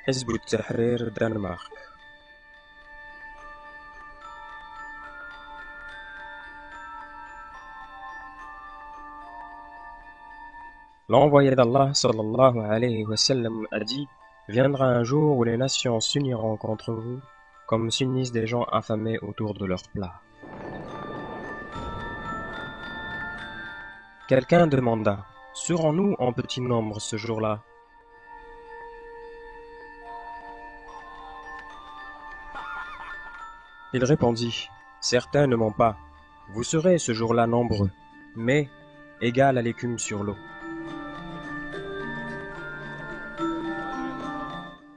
حزب التحرير Danemark. L'envoyé d'Allah sallallahu alayhi wa sallam a dit: Viendra un jour où les nations s'uniront contre vous, comme s'unissent des gens affamés autour de leur plat. Quelqu'un demanda: Serons-nous en petit nombre ce jour-là? Il répondit: Certainement pas. Vous serez ce jour-là nombreux, mais égal à l'écume sur l'eau.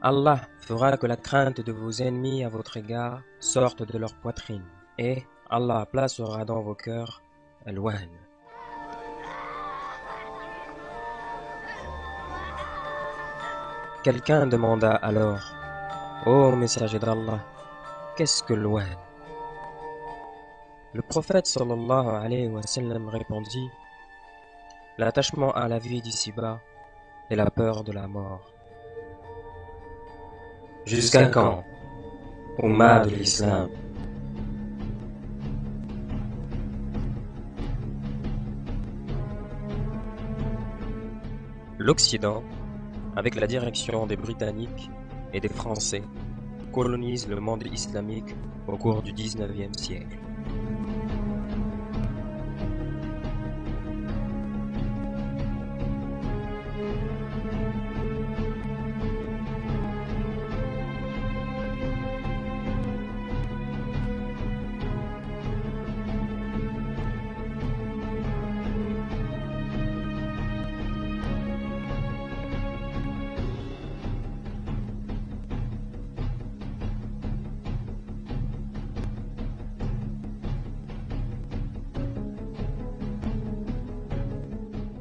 Allah fera que la crainte de vos ennemis à votre égard sorte de leur poitrine, et Allah placera dans vos cœurs al-wahn. Quelqu'un demanda alors: Ô messager d'Allah, qu'est-ce que l'wahn? Le prophète sallallahu alayhi wa sallam répondit: L'attachement à la vie d'ici-bas et la peur de la mort. Jusqu'à quand, Ummah de l'Islam? L'Occident, avec la direction des Britanniques et des Français, colonise le monde islamique au cours du XIXe siècle.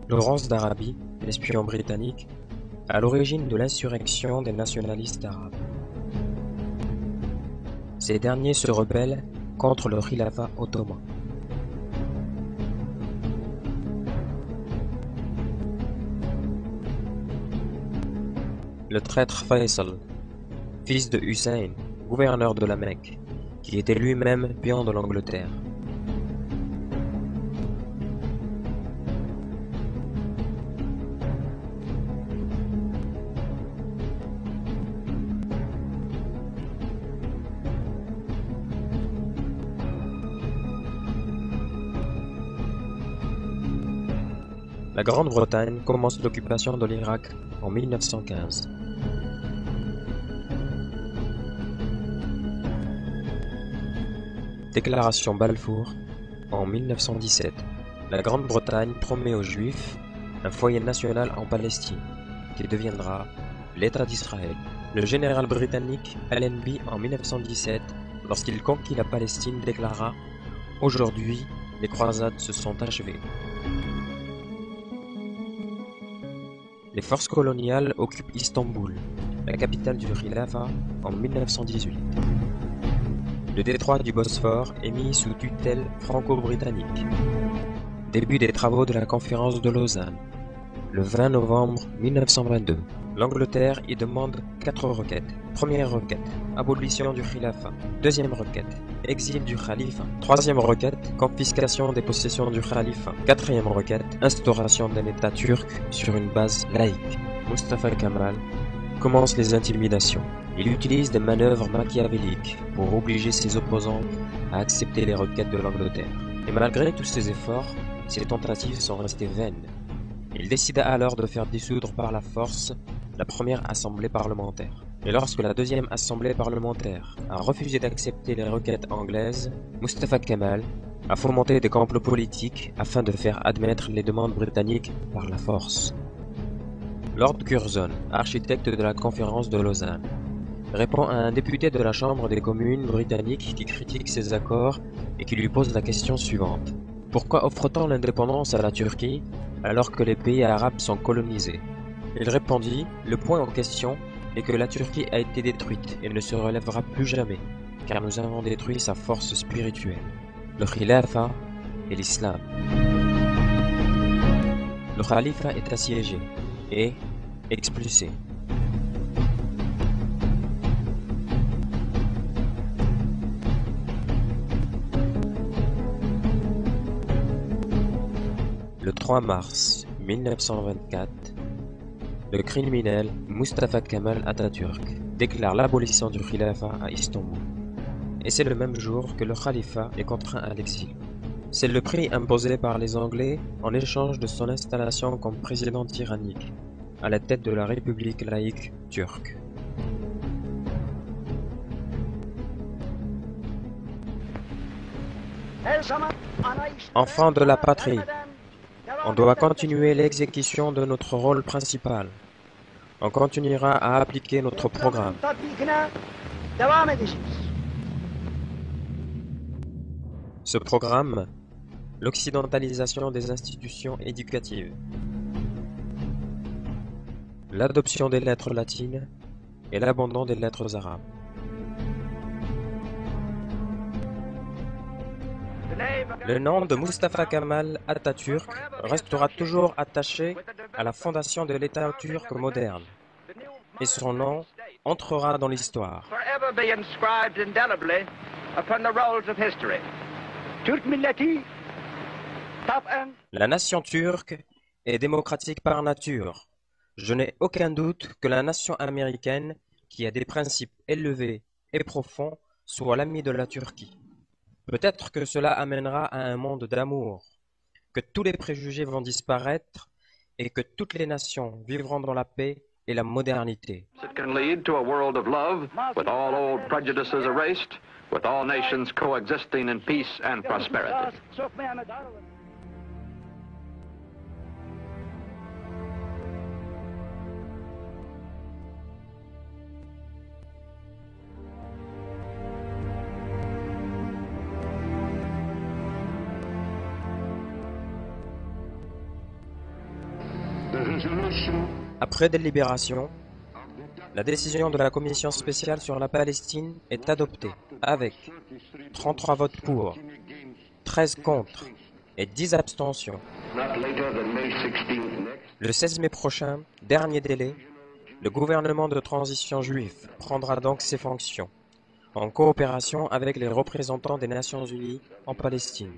Lawrence d'Arabie, l'espion britannique, à l'origine de l'insurrection des nationalistes arabes. Ces derniers se rebellent contre le khilafat ottoman. Le traître Faisal, fils de Hussein, gouverneur de la Mecque, qui était lui-même pion de l'Angleterre. La Grande-Bretagne commence l'occupation de l'Irak en 1915. Déclaration Balfour en 1917. La Grande-Bretagne promet aux Juifs un foyer national en Palestine, qui deviendra l'État d'Israël. Le général britannique Allenby en 1917, lorsqu'il conquit la Palestine, déclara: Aujourd'hui, les croisades se sont achevées. Les forces coloniales occupent Istanbul, la capitale du Khilafat, en 1918. Le détroit du Bosphore est mis sous tutelle franco-britannique. Début des travaux de la conférence de Lausanne, le 20 novembre 1922. L'Angleterre y demande 4 requêtes. Première requête, abolition du khilafat. Deuxième requête, exil du khalife. Troisième requête, confiscation des possessions du khalife. Quatrième requête, instauration d'un État turc sur une base laïque. Mustafa Kemal commence les intimidations. Il utilise des manœuvres machiavéliques pour obliger ses opposants à accepter les requêtes de l'Angleterre. Et malgré tous ses efforts, ses tentatives sont restées vaines. Il décida alors de faire dissoudre par la force la première assemblée parlementaire. Et lorsque la deuxième assemblée parlementaire a refusé d'accepter les requêtes anglaises, Mustafa Kemal a fomenté des complots politiques afin de faire admettre les demandes britanniques par la force. Lord Curzon, architecte de la conférence de Lausanne, répond à un député de la Chambre des communes britannique qui critique ces accords et qui lui pose la question suivante. Pourquoi offre-t-on l'indépendance à la Turquie alors que les pays arabes sont colonisés? Il répondit: le point en question est que la Turquie a été détruite et ne se relèvera plus jamais, car nous avons détruit sa force spirituelle, le khilafat et l'islam. Le khalifa est assiégé et expulsé. 3 mars 1924, le criminel Mustafa Kemal Atatürk déclare l'abolition du Khilafa à Istanbul. Et c'est le même jour que le Khalifa est contraint à l'exil. C'est le prix imposé par les Anglais en échange de son installation comme président tyrannique, à la tête de la République laïque turque. Enfants de la patrie, on doit continuer l'exécution de notre rôle principal. On continuera à appliquer notre programme. Ce programme, l'occidentalisation des institutions éducatives, l'adoption des lettres latines et l'abandon des lettres arabes. Le nom de Mustafa Kemal Atatürk restera toujours attaché à la fondation de l'État turc moderne, et son nom entrera dans l'histoire. La nation turque est démocratique par nature. Je n'ai aucun doute que la nation américaine, qui a des principes élevés et profonds, soit l'amie de la Turquie. Peut-être que cela amènera à un monde d'amour, que tous les préjugés vont disparaître et que toutes les nations vivront dans la paix et la modernité. It can lead to a world of love, with all old prejudices erased, with all nations coexisting in peace and prosperity. Après délibération, la décision de la Commission spéciale sur la Palestine est adoptée avec 33 votes pour, 13 contre et 10 abstentions. Le 16 mai prochain, dernier délai, le gouvernement de transition juif prendra donc ses fonctions, en coopération avec les représentants des Nations Unies en Palestine.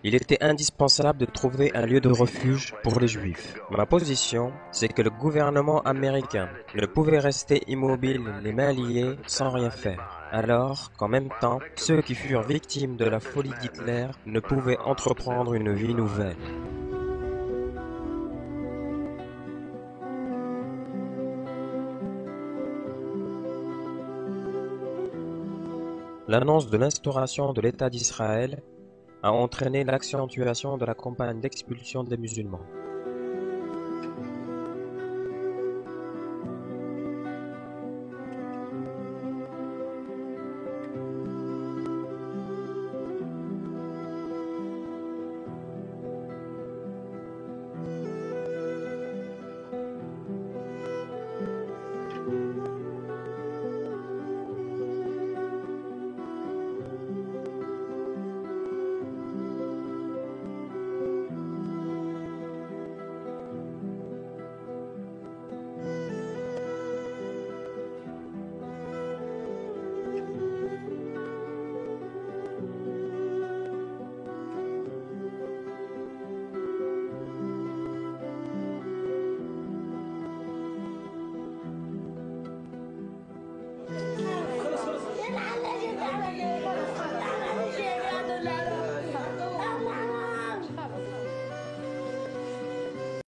Il était indispensable de trouver un lieu de refuge pour les Juifs. Ma position, c'est que le gouvernement américain ne pouvait rester immobile, les mains liées, sans rien faire. Alors qu'en même temps, ceux qui furent victimes de la folie d'Hitler ne pouvaient entreprendre une vie nouvelle. L'annonce de l'instauration de l'État d'Israël a entraîné l'accentuation de la campagne d'expulsion des musulmans.